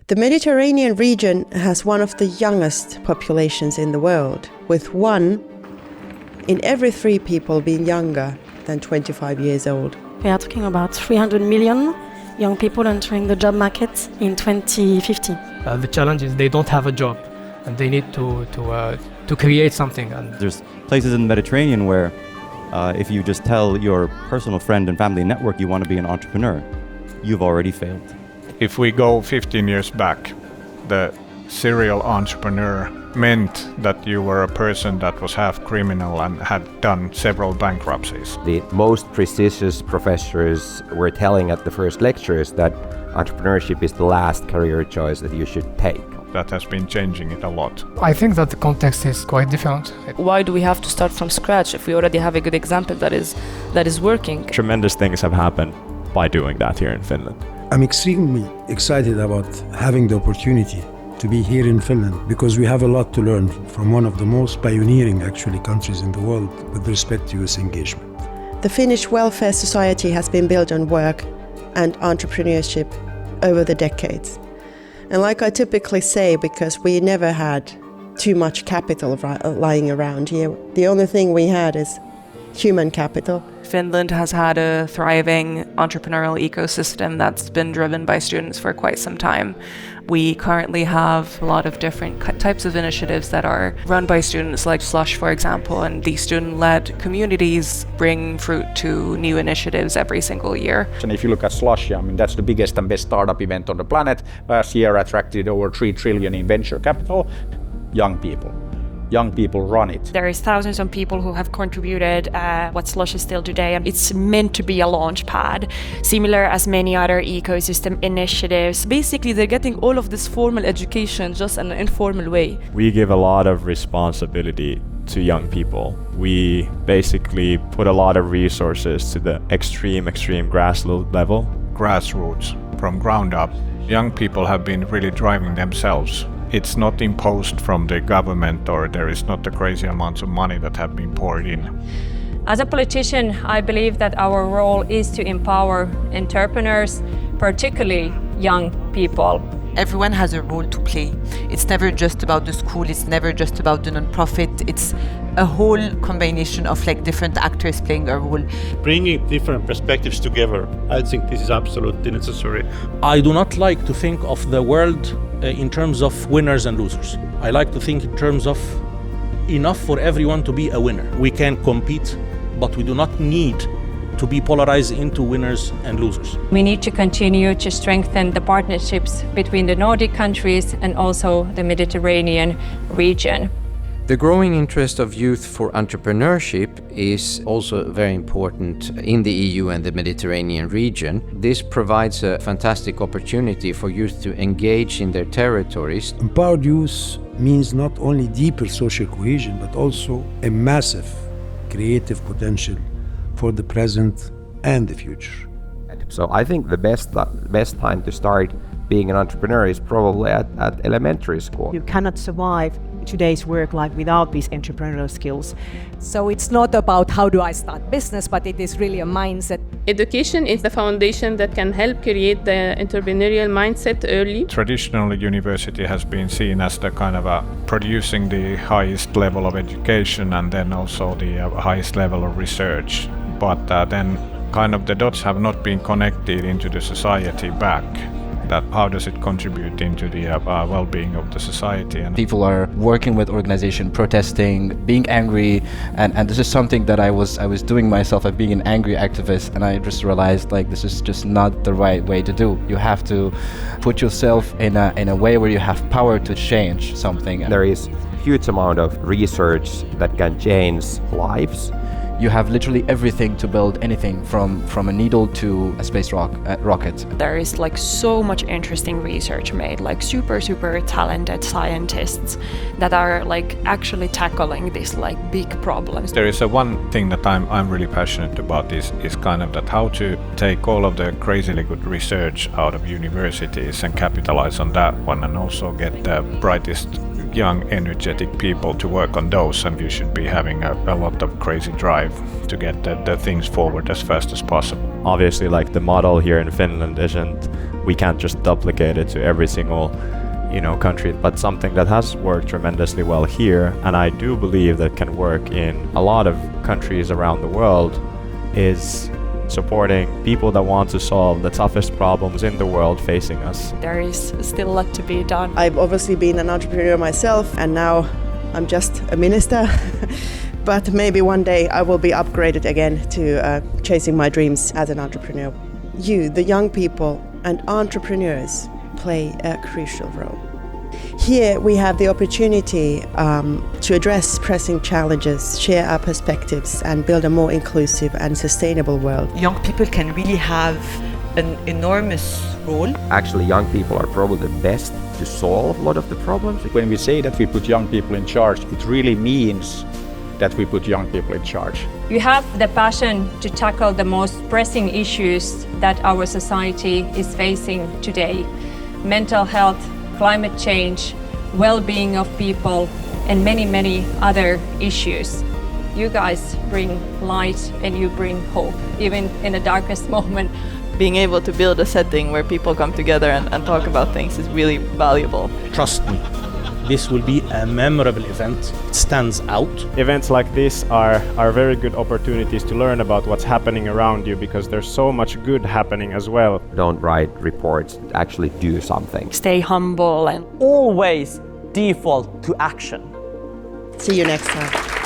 The Mediterranean region has one of the youngest populations in the world, with 1 in every 3 people being younger than 25 years old. We are talking about 300 million young people entering the job market in 2050. The challenge is they don't have a job and they need to create something. And there's places in the Mediterranean where if you just tell your personal friend and family network you want to be an entrepreneur, you've already failed. If we go 15 years back, the serial entrepreneur meant that you were a person that was half criminal and had done several bankruptcies. The most prestigious professors were telling at the first lectures that entrepreneurship is the last career choice that you should take. That has been changing it a lot. I think that the context is quite different. Why do we have to start from scratch if we already have a good example that is working? Tremendous things have happened by doing that here in Finland. I'm extremely excited about having the opportunity to be here in Finland because we have a lot to learn from one of the most pioneering countries in the world with respect to youth engagement. The Finnish welfare society has been built on work and entrepreneurship over the decades. And like I typically say, because we never had too much capital lying around here, the only thing we had is human capital. Finland has had a thriving entrepreneurial ecosystem that's been driven by students for quite some time. We currently have a lot of different types of initiatives that are run by students, like Slush, for example, and these student-led communities bring fruit to new initiatives every single year. And if you look at Slush, I mean, that's the biggest and best startup event on the planet. Last year attracted over 3 trillion in venture capital. Young people run it. There is thousands of people who have contributed what Slush is still today, and it's meant to be a launch pad, similar as many other ecosystem initiatives. Basically, they're getting all of this formal education just in an informal way. We give a lot of responsibility to young people. We basically put a lot of resources to the extreme grassroots level. Grassroots, from ground up. Young people have been really driving themselves. It's not imposed from the government, or there is not a crazy amounts of money that have been poured in. As a politician, I believe that our role is to empower entrepreneurs, particularly young people. Everyone has a role to play. It's never just about the school, it's never just about the non-profit. It's a whole combination of different actors playing a role. Bringing different perspectives together, I think this is absolutely necessary. I do not like to think of the world in terms of winners and losers. I like to think in terms of enough for everyone to be a winner. We can compete, but we do not need to be polarized into winners and losers. We need to continue to strengthen the partnerships between the Nordic countries and also the Mediterranean region. The growing interest of youth for entrepreneurship is also very important in the EU and the Mediterranean region. This provides a fantastic opportunity for youth to engage in their territories. Empowered youth means not only deeper social cohesion, but also a massive creative potential for the present and the future. So I think the best time to start being an entrepreneur is probably at elementary school. You cannot survive today's work life without these entrepreneurial skills. So it's not about how do I start business, but it is really a mindset. Education is the foundation that can help create the entrepreneurial mindset early. Traditionally, university has been seen as the kind of producing the highest level of education and then also the highest level of research. But then kind of the dots have not been connected into the society back. That how does it contribute into the well-being of the society? And people are working with organization, protesting, being angry, and this is something that I was doing myself as being an angry activist, and I just realized this is just not the right way to do. You have to put yourself in a way where you have power to change something. There is huge amount of research that can change lives. You have literally everything to build anything from a needle to a space rocket. There is so much interesting research made, super talented scientists that are actually tackling these big problems. There is one thing that I'm really passionate about is kind of that how to take all of the crazily good research out of universities and capitalize on that one, and also get the brightest young energetic people to work on those, and you should be having a lot of crazy drive to get the things forward as fast as possible. Obviously, like the model here in Finland we can't just duplicate it to every single country, but something that has worked tremendously well here, and I do believe that can work in a lot of countries around the world, is supporting people that want to solve the toughest problems in the world facing us. There is still a lot to be done. I've obviously been an entrepreneur myself, and now I'm just a minister. But maybe one day I will be upgraded again to chasing my dreams as an entrepreneur. You, the young people and entrepreneurs, play a crucial role. Here we have the opportunity to address pressing challenges, share our perspectives, and build a more inclusive and sustainable world. Young people can really have an enormous role. Actually, young people are probably the best to solve a lot of the problems. When we say that we put young people in charge, it really means that we put young people in charge. You have the passion to tackle the most pressing issues that our society is facing today. Mental health, climate change, well-being of people, and many, many other issues. You guys bring light and you bring hope, even in the darkest moment. Being able to build a setting where people come together and talk about things is really valuable. Trust me, this will be a memorable event. It stands out. Events like this are very good opportunities to learn about what's happening around you, because there's so much good happening as well. Don't write reports, actually do something. Stay humble and always default to action. See you next time.